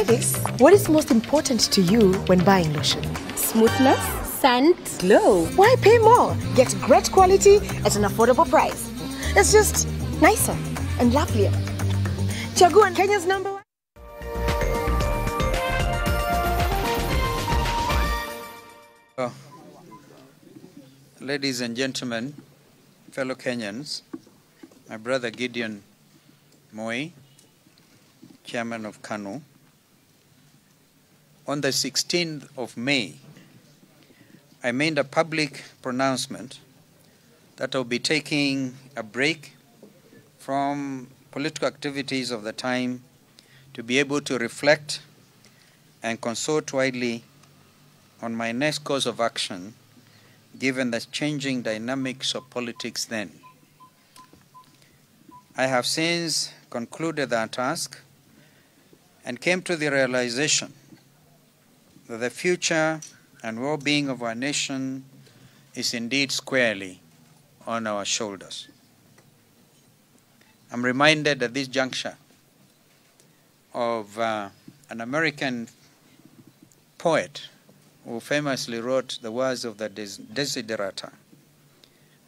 Ladies, what is most important to you when buying lotion? Smoothness, scent, glow. Why pay more? Get great quality at an affordable price. It's just nicer and lovelier. Chagua, Kenya's number one. Ladies and gentlemen, fellow Kenyans, my brother Gideon Moi, chairman of KANU, on the 16th of May, I made a public pronouncement that I'll be taking a break from political activities of the time to be able to reflect and consult widely on my next course of action given the changing dynamics of politics then. I have since concluded that task and came to the realization that the future and well-being of our nation is indeed squarely on our shoulders. I'm reminded at this juncture of an American poet who famously wrote the words of the Desiderata.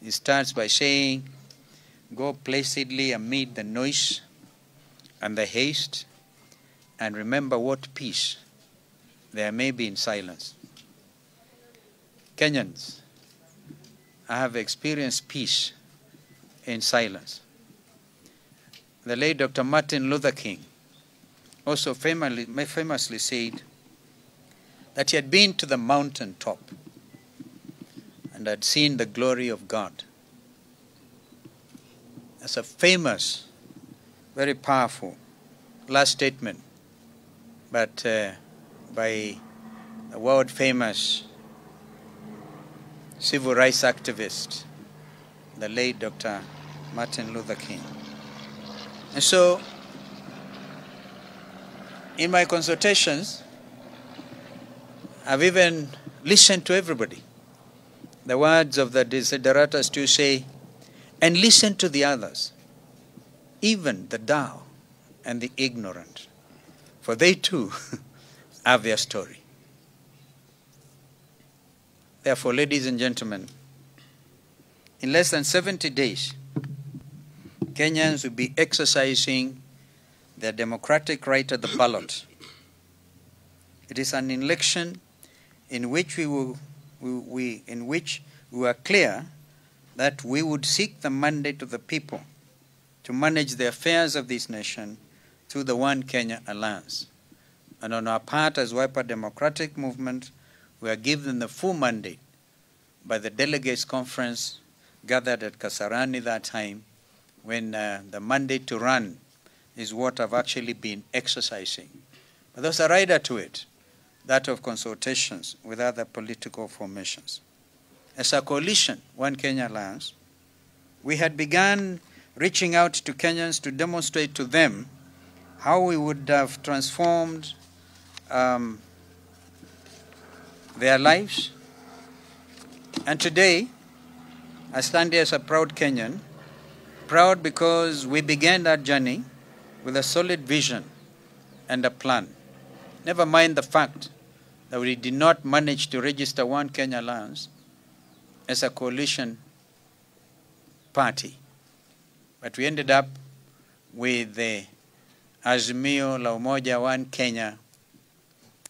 He starts by saying, "Go placidly amid the noise and the haste, and remember what peace there may be in silence." Kenyans, I have experienced peace in silence. The late Dr. Martin Luther King also famously said that he had been to the mountain top and had seen the glory of God. That's a famous, very powerful last statement, but by the world-famous civil rights activist, the late Dr. Martin Luther King. And so, in my consultations, I've even listened to everybody. The words of the Desideratas to say, and listen to the others, even the dull and the ignorant, for they too have their story. Therefore, ladies and gentlemen, in less than 70 days, Kenyans will be exercising their democratic right at the ballot. It is an election in which we are clear that we would seek the mandate of the people to manage the affairs of this nation through the One Kenya Alliance. And on our part as Wiper Democratic Movement, we are given the full mandate by the delegates conference gathered at Kasarani that time, when the mandate to run is what I've actually been exercising. But there's a rider to it, that of consultations with other political formations. As a coalition, One Kenya Alliance, we had begun reaching out to Kenyans to demonstrate to them how we would have transformed their lives. And today, I stand here as a proud Kenyan, proud because we began that journey with a solid vision and a plan. Never mind the fact that we did not manage to register One Kenya Alliance as a coalition party. But we ended up with the Azimio la Umoja One Kenya,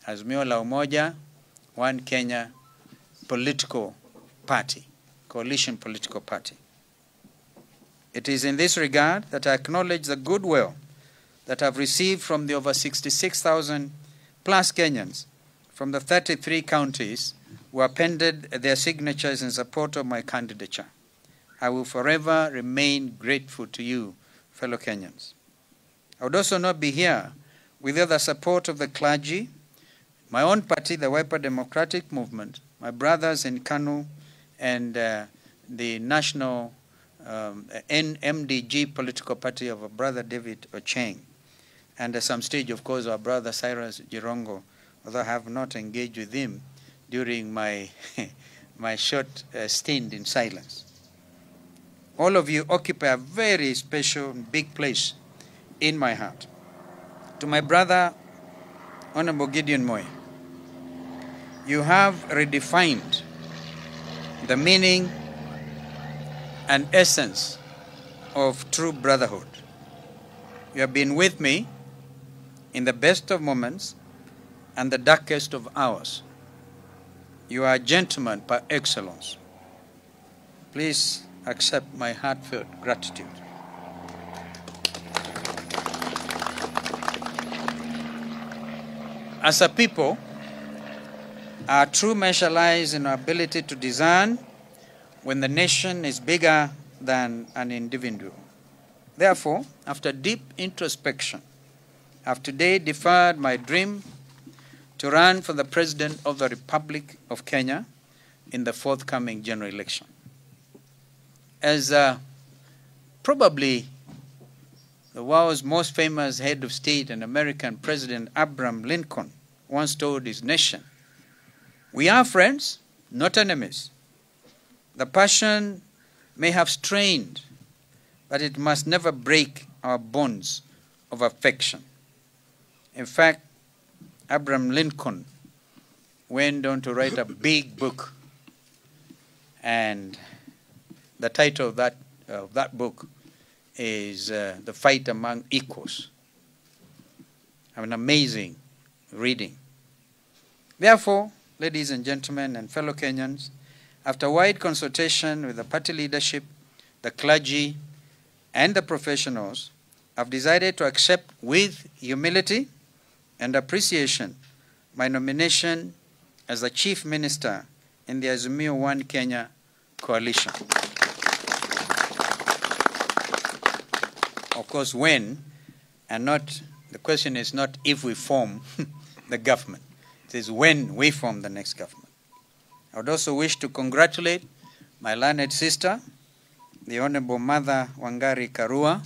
Azimio la Umoja One Kenya political party, coalition political party. It is in this regard that I acknowledge the goodwill that I've received from the over 66,000 plus Kenyans from the 33 counties who appended their signatures in support of my candidature. I will forever remain grateful to you, fellow Kenyans. I would also not be here without the support of the clergy, my own party, the Wiper Democratic Movement, my brothers in KANU, and the national NMDG political party of our brother David Ocheng. And at some stage, of course, our brother Cyrus Jirongo, although I have not engaged with him during my, my short stint in silence. All of you occupy a very special and big place in my heart. To my brother Honorable Gideon Moi, you have redefined the meaning and essence of true brotherhood. You have been with me in the best of moments and the darkest of hours. You are a gentleman par excellence. Please accept my heartfelt gratitude. As a people, our true measure lies in our ability to discern when the nation is bigger than an individual. Therefore, after deep introspection, I have today deferred my dream to run for the President of the Republic of Kenya in the forthcoming general election. As probably the world's most famous head of state and American President Abraham Lincoln once told his nation, "We are friends, not enemies. The passion may have strained, but it must never break our bonds of affection." In fact, Abraham Lincoln went on to write a big book, and the title of that book is The Fight Among Equals. An amazing reading. Therefore, ladies and gentlemen and fellow Kenyans, after wide consultation with the party leadership, the clergy, and the professionals, I've decided to accept with humility and appreciation my nomination as the Chief Minister in the Azimio One Kenya coalition. Of course, when, and not, the question is not if we form the government. It is when we form the next government. I would also wish to congratulate my learned sister, the Honorable Martha Karua,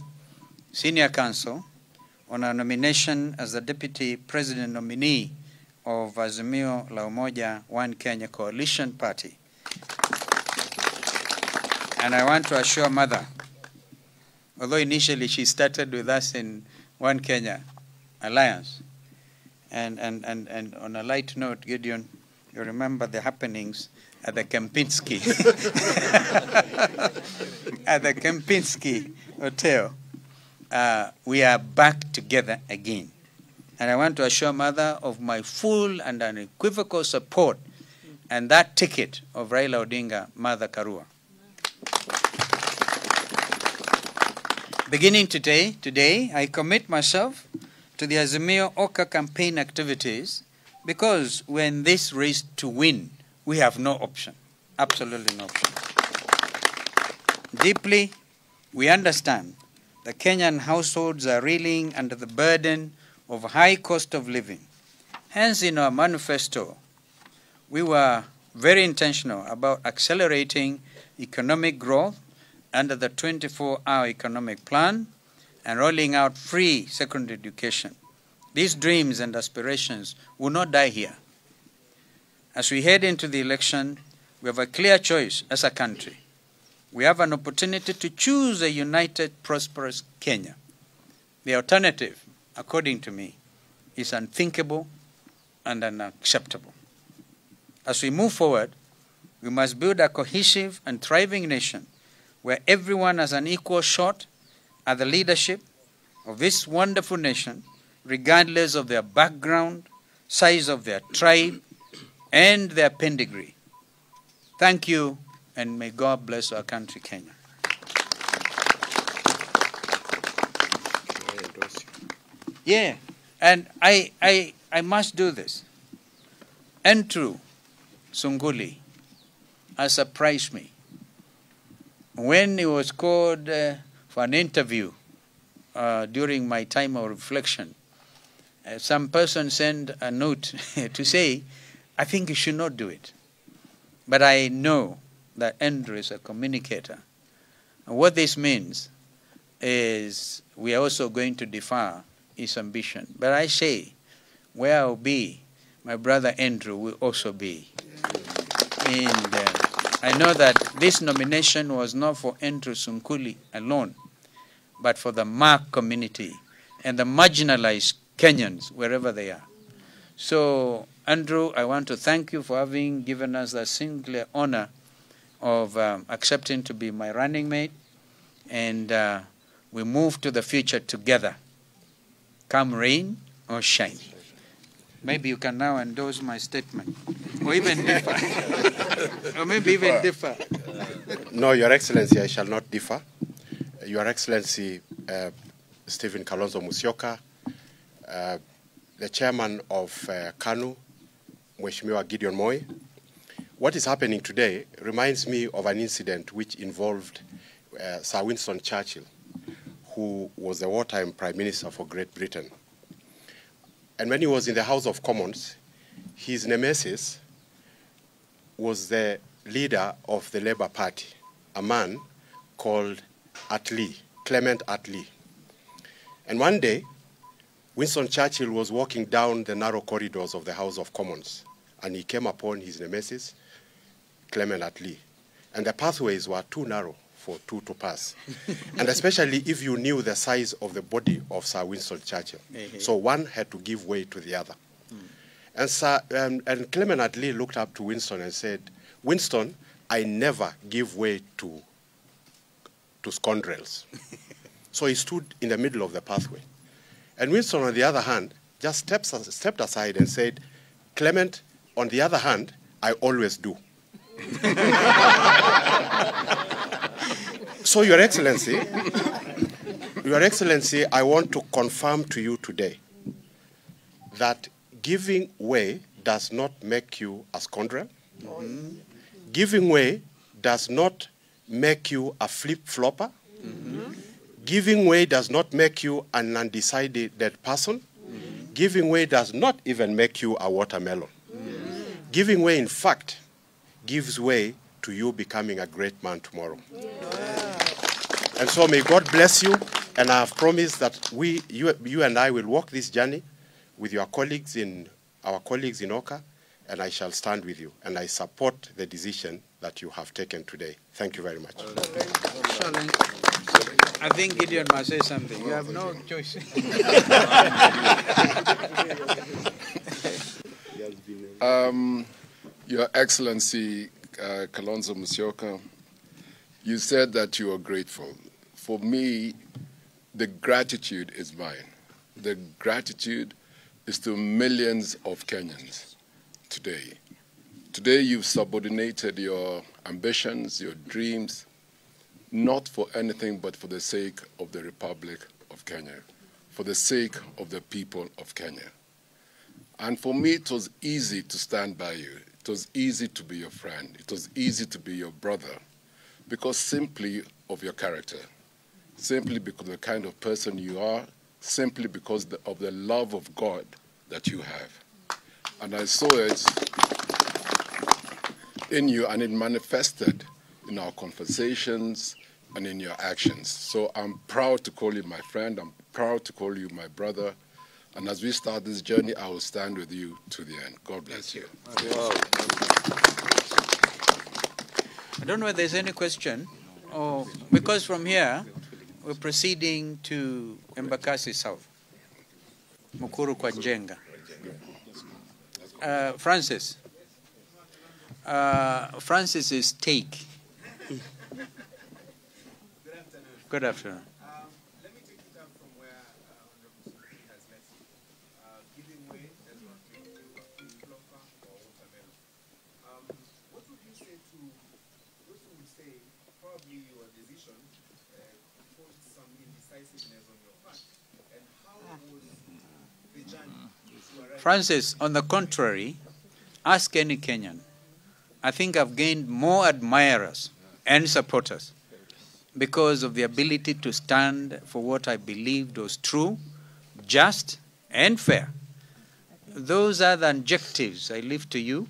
Senior Counsel, on her nomination as the Deputy President nominee of Azimio la Umoja One Kenya Coalition Party. And I want to assure Mother, although initially she started with us in One Kenya Alliance, and on a light note, Gideon, you remember the happenings at the Kempinski, at the Kempinski Hotel. We are back together again. And I want to assure Mother of my full and unequivocal support and that ticket of Raila Odinga, Martha Karua. Beginning today, I commit myself to the Azimio Oka campaign activities because we're in this race to win. We have no option, absolutely no option. Deeply, we understand the Kenyan households are reeling under the burden of high cost of living. Hence, in our manifesto, we were very intentional about accelerating economic growth under the 24-hour economic plan and rolling out free secondary education. These dreams and aspirations will not die here. As we head into the election, we have a clear choice as a country. We have an opportunity to choose a united, prosperous Kenya. The alternative, according to me, is unthinkable and unacceptable. As we move forward, we must build a cohesive and thriving nation where everyone has an equal shot at the leadership of this wonderful nation, regardless of their background, size of their tribe, and their pedigree. Thank you, and may God bless our country, Kenya. Yeah, and I must do this. Andrew Sunguli has surprised me. When he was called for an interview during my time of reflection, some person sent a note to say, I think you should not do it. But I know that Andrew is a communicator. And what this means is we are also going to defer his ambition. But I say, where I'll be, my brother Andrew will also be. And I know that this nomination was not for Andrew Sunguli alone, but for the Mark community and the marginalized Kenyans, wherever they are. So, Andrew, I want to thank you for having given us the singular honor of accepting to be my running mate, and we move to the future together, come rain or shine. Maybe you can now endorse my statement, or even differ, or maybe even differ. No, Your Excellency, I shall not differ. Your Excellency, Stephen Kalonzo Musyoka, the chairman of KANU, Mheshimiwa Gideon Moi. What is happening today reminds me of an incident which involved Sir Winston Churchill, who was the wartime Prime Minister for Great Britain. And when he was in the House of Commons, his nemesis was the leader of the Labour Party, a man called Attlee, Clement Attlee. And one day, Winston Churchill was walking down the narrow corridors of the House of Commons, and he came upon his nemesis, Clement Attlee. And the pathways were too narrow for two to pass, and especially if you knew the size of the body of Sir Winston Churchill. So one had to give way to the other. And Clement Attlee looked up to Winston and said, Winston, I never give way to scoundrels. So he stood in the middle of the pathway. And Winston, on the other hand, just stepped aside and said, Clement, on the other hand, I always do. So, Your Excellency, I want to confirm to you today that giving way does not make you a scoundrel. Giving way does not make you a flip-flopper. Giving way does not make you an undecided person. Giving way does not even make you a watermelon. Giving way, in fact, gives way to you becoming a great man tomorrow. And so may God bless you, and I have promised that you and I will walk this journey with your colleagues our colleagues in Oka, and I shall stand with you, and I support the decision that you have taken today. Thank you very much. I think Gideon must say something. You have no choice. Your Excellency, Kalonzo Musyoka, you said that you are grateful. For me, the gratitude is mine. The gratitude is to millions of Kenyans today. Today you've subordinated your ambitions, your dreams, not for anything but for the sake of the Republic of Kenya, for the sake of the people of Kenya. And for me, it was easy to stand by you. It was easy to be your friend. It was easy to be your brother, because simply of your character, simply because of the kind of person you are, simply because of the love of God that you have. And I saw it in you, and it manifested in our conversations and in your actions. So I'm proud to call you my friend. I'm proud to call you my brother. And as we start this journey, I will stand with you to the end. God bless you. I don't know if there's any question, because from here, we're proceeding to Embakasi South, Mukuru kwa Njenga. Francis. Francis is take. Good afternoon. Let me take it up from where Honorable Secretary has left it. Giving way does not make you a flip-flopper or watermelon. What would you say to those who would say probably your decision caused some indecisiveness on your part? And how was the journey to arrive? Francis, on the contrary, ask any Kenyan. I think I've gained more admirers and supporters because of the ability to stand for what I believed was true, just, and fair. Those are the adjectives I leave to you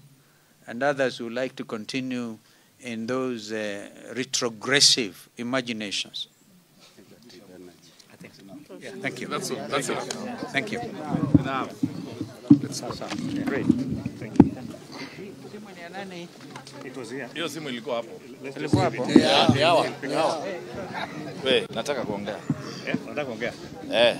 and others who like to continue in those retrogressive imaginations. Yeah, thank you. That's it. Thank you. Great. Thank you. It was here. Hiyo simu ilikuwa hapo. Ilikuwa hapo? Ni hawa. Wewe, nataka kuongea. Nataka kuongea. Eh.